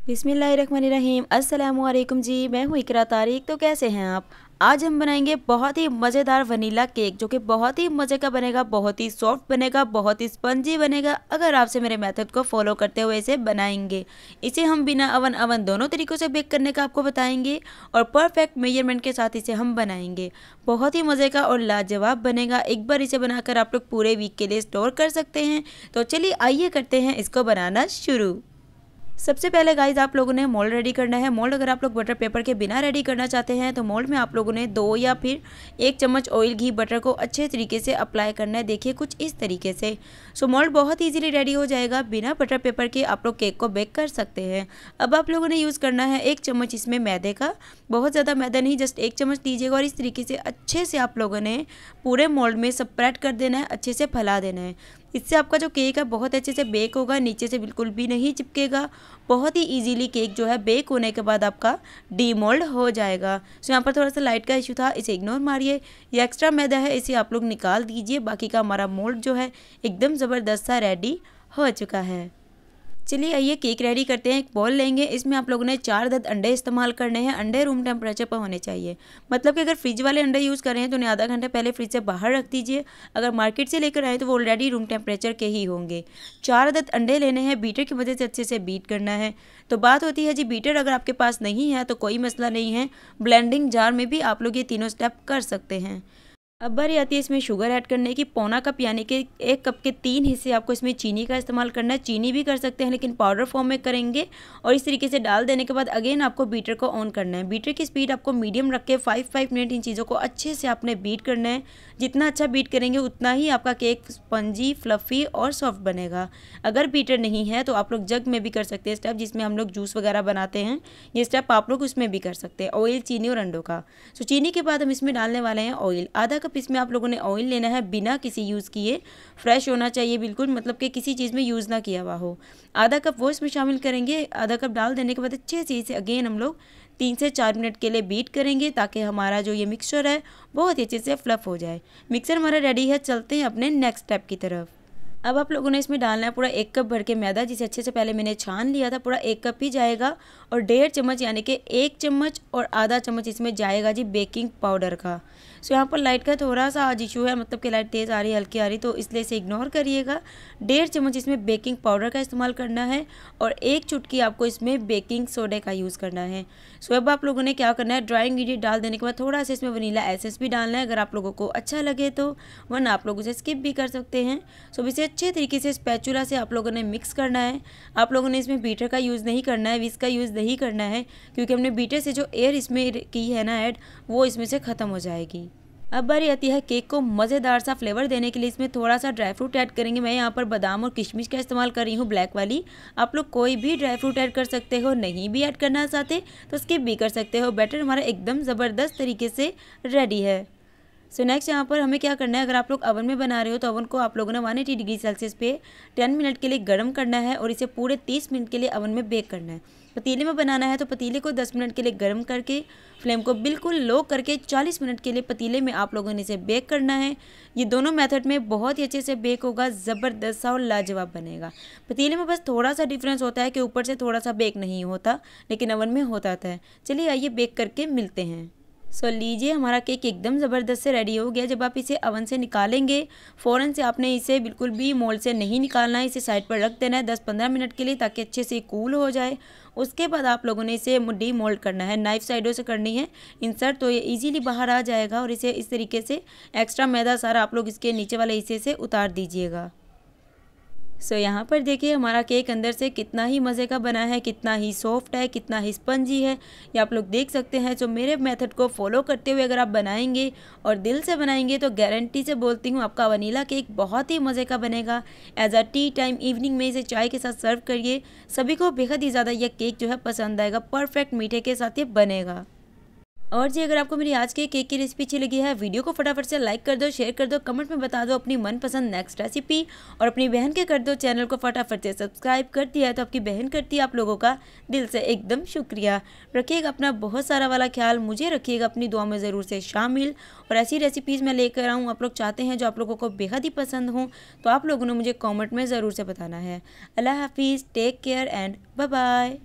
बिस्मिल्लाहिर्रहमानिर्रहीम। अस्सलामु अलैकुम जी, मैं हूँ इकरा तारिक। तो कैसे हैं आप? आज हम बनाएंगे बहुत ही मज़ेदार वनीला केक, जो कि बहुत ही मज़े का बनेगा, बहुत ही सॉफ्ट बनेगा, बहुत ही स्पंजी बनेगा अगर आपसे मेरे मेथड को फॉलो करते हुए इसे बनाएंगे। इसे हम बिना अवन दोनों तरीक़ों से बेक करने का आपको बताएंगे और परफेक्ट मेजरमेंट के साथ इसे हम बनाएंगे। बहुत ही मज़े का और लाजवाब बनेगा। एक बार इसे बनाकर आप लोग पूरे वीक के लिए स्टोर कर सकते हैं। तो चलिए आइए करते हैं इसको बनाना शुरू। सबसे पहले गाइज आप लोगों ने मोल्ड रेडी करना है। मोल्ड अगर आप लोग बटर पेपर के बिना रेडी करना चाहते हैं तो मोल्ड में आप लोगों ने 2 या फिर 1 चम्मच ऑयल घी बटर को अच्छे तरीके से अप्लाई करना है। देखिए कुछ इस तरीके से। सो मोल्ड बहुत इजीली रेडी हो जाएगा। बिना बटर पेपर के आप लोग केक को बेक कर सकते हैं। अब आप लोगों ने यूज़ करना है 1 चम्मच इसमें मैदे का। बहुत ज़्यादा मैदा नहीं, जस्ट 1 चम्मच लीजिएगा और इस तरीके से अच्छे से आप लोगों ने पूरे मोल्ड में स्प्रेड कर देना है, अच्छे से फैला देना है। इससे आपका जो केक है बहुत अच्छे से बेक होगा, नीचे से बिल्कुल भी नहीं चिपकेगा। बहुत ही इजीली केक जो है बेक होने के बाद आपका डीमोल्ड हो जाएगा। सो यहाँ पर थोड़ा सा लाइट का इशू था, इसे इग्नोर मारिए। ये एक्स्ट्रा मैदा है, इसे आप लोग निकाल दीजिए। बाकी का हमारा मोल्ड जो है एकदम ज़बरदस्त सा रेडी हो चुका है। चलिए आइए केक रेडी करते हैं। एक बॉल लेंगे, इसमें आप लोगों ने 4 अदद अंडे इस्तेमाल करने हैं। अंडे रूम टेम्परेचर पर होने चाहिए, मतलब कि अगर फ्रिज वाले अंडे यूज़ कर रहे हैं तो उन्हें आधा घंटा पहले फ्रिज से बाहर रख दीजिए। अगर मार्केट से लेकर आए तो वो ऑलरेडी रूम टेम्परेचर के ही होंगे। 4 अदद अंडे लेने हैं, बीटर की मदद से अच्छे से बीट करना है। तो बात होती है जी, बीटर अगर आपके पास नहीं है तो कोई मसला नहीं है, ब्लेंडिंग जार में भी आप लोग ये तीनों स्टेप कर सकते हैं। अब बारी आती है इसमें शुगर ऐड करने की। पौना कप यानी कि 1 कप के 3 हिस्से आपको इसमें चीनी का इस्तेमाल करना है। चीनी भी कर सकते हैं लेकिन पाउडर फॉर्म में करेंगे। और इस तरीके से डाल देने के बाद अगेन आपको बीटर को ऑन करना है। बीटर की स्पीड आपको मीडियम रख के 5 मिनट इन चीज़ों को अच्छे से आपने बीट करना है। जितना अच्छा बीट करेंगे उतना ही आपका केक स्पंजी, फ्लफ़ी और सॉफ्ट बनेगा। अगर बीटर नहीं है तो आप लोग जग में भी कर सकते हैं स्टेप, जिसमें हम लोग जूस वगैरह बनाते हैं। ये स्टेप आप लोग उसमें भी कर सकते हैं, ऑयल, चीनी और अंडों का। सो चीनी के बाद हम इसमें डालने वाले हैं ऑयल। आधा कप इसमें आप लोगों ने ऑयल लेना है, बिना किसी यूज़ किए। फ्रेश होना चाहिए बिल्कुल, मतलब कि किसी चीज़ में यूज़ ना किया हुआ हो। आधा कप वो इसमें शामिल करेंगे। आधा कप डाल देने के बाद अच्छे से इसे अगेन हम लोग 3 से 4 मिनट के लिए बीट करेंगे, ताकि हमारा जो ये मिक्सचर है बहुत ही अच्छे से फ्लफ़ हो जाए। मिक्सर हमारा रेडी है, चलते हैं अपने नेक्स्ट स्टेप की तरफ। अब आप लोगों ने इसमें डालना है पूरा 1 कप भर के मैदा, जिसे अच्छे से पहले मैंने छान लिया था। पूरा 1 कप ही जाएगा और 1.5 चम्मच यानी कि 1 चम्मच और आधा चम्मच इसमें जाएगा जी बेकिंग पाउडर का। सो यहाँ पर लाइट का थोड़ा सा आज इशू है, मतलब कि लाइट तेज़ आ रही है, हल्की आ रही, तो इसलिए इसे इग्नोर करिएगा। 1.5 चम्मच इसमें बेकिंग पाउडर का इस्तेमाल करना है और 1 चुटकी आपको इसमें बेकिंग सोडे का यूज़ करना है। सो अब आप लोगों ने क्या करना है, ड्राई इंग्रेडिएंट डाल देने के बाद थोड़ा सा इसमें वनीला एसेंस भी डालना है, अगर आप लोगों को अच्छा लगे तो, वरना आप लोग उसे स्किप भी कर सकते हैं। सो इसे अच्छे तरीके से स्पैचुला से आप लोगों ने मिक्स करना है। आप लोगों ने इसमें बीटर का यूज़ नहीं करना है, विस्क का यूज़ नहीं करना है, क्योंकि हमने बीटर से जो एयर इसमें की है ना ऐड, वो इसमें से ख़त्म हो जाएगी। अब बारी आती है केक को मज़ेदार सा फ्लेवर देने के लिए। इसमें थोड़ा सा ड्राई फ्रूट ऐड करेंगे। मैं यहाँ पर बादाम और किशमिश का इस्तेमाल कर रही हूँ, ब्लैक वाली। आप लोग कोई भी ड्राई फ्रूट ऐड कर सकते हो, नहीं भी ऐड करना चाहते तो स्किप भी कर सकते हो। बैटर हमारा एकदम ज़बरदस्त तरीके से रेडी है। सो नेक्स्ट यहाँ पर हमें क्या करना है, अगर आप लोग ओवन में बना रहे हो तो ओवन को आप लोगों ने 180 डिग्री सेल्सियस पे 10 मिनट के लिए गर्म करना है और इसे पूरे 30 मिनट के लिए ओवन में बेक करना है। पतीले में बनाना है तो पतीले को 10 मिनट के लिए गर्म करके फ्लेम को बिल्कुल लो करके 40 मिनट के लिए पतीले में आप लोगों ने इसे बेक करना है। ये दोनों मेथड में बहुत ही अच्छे से बेक होगा, ज़बरदस्त सा और लाजवाब बनेगा। पतीले में बस थोड़ा सा डिफरेंस होता है कि ऊपर से थोड़ा सा बेक नहीं होता, लेकिन ओवन में होता है। चलिए आइए बेक करके मिलते हैं। सो लीजिए हमारा केक एकदम ज़बरदस्त से रेडी हो गया। जब आप इसे ओवन से निकालेंगे फ़ौरन से आपने इसे बिल्कुल भी मोल्ड से नहीं निकालना है, इसे साइड पर रख देना है 10-15 मिनट के लिए, ताकि अच्छे से कूल हो जाए। उसके बाद आप लोगों ने इसे डी मोल्ड करना है, नाइफ साइडों से करनी है इंसर्ट, तो ये इजीली बाहर आ जाएगा। और इसे इस तरीके से एक्स्ट्रा मैदा सारा आप लोग इसके नीचे वाले हिस्से से उतार दीजिएगा। सो यहाँ पर देखिए हमारा केक अंदर से कितना ही मज़े का बना है, कितना ही सॉफ्ट है, कितना ही स्पंजी है, ये आप लोग देख सकते हैं। जो मेरे मेथड को फॉलो करते हुए अगर आप बनाएंगे और दिल से बनाएंगे तो गारंटी से बोलती हूँ आपका वनीला केक बहुत ही मज़े का बनेगा। As a tea time evening में इसे चाय के साथ सर्व करिए, सभी को बेहद ही ज़्यादा यह केक जो है पसंद आएगा। परफेक्ट मीठे के साथ ये बनेगा। और जी अगर आपको मेरी आज के केक की रेसिपी अच्छी लगी है, वीडियो को फटाफट से लाइक कर दो, शेयर कर दो, कमेंट में बता दो अपनी मनपसंद नेक्स्ट रेसिपी, और अपनी बहन के कर दो चैनल को फटाफट से सब्सक्राइब कर दिया है तो आपकी बहन करती है आप लोगों का दिल से एकदम शुक्रिया। रखिएगा अपना बहुत सारा वाला ख्याल, मुझे रखिएगा अपनी दुआ में ज़रूर से शामिल। और ऐसी रेसिपीज़ मैं लेकर आऊँ आप लोग चाहते हैं जो आप लोगों को बेहद ही पसंद हो, तो आप लोगों ने मुझे कॉमेंट में ज़रूर से बताना है। अल्लाह हाफिज़, take care and bye bye.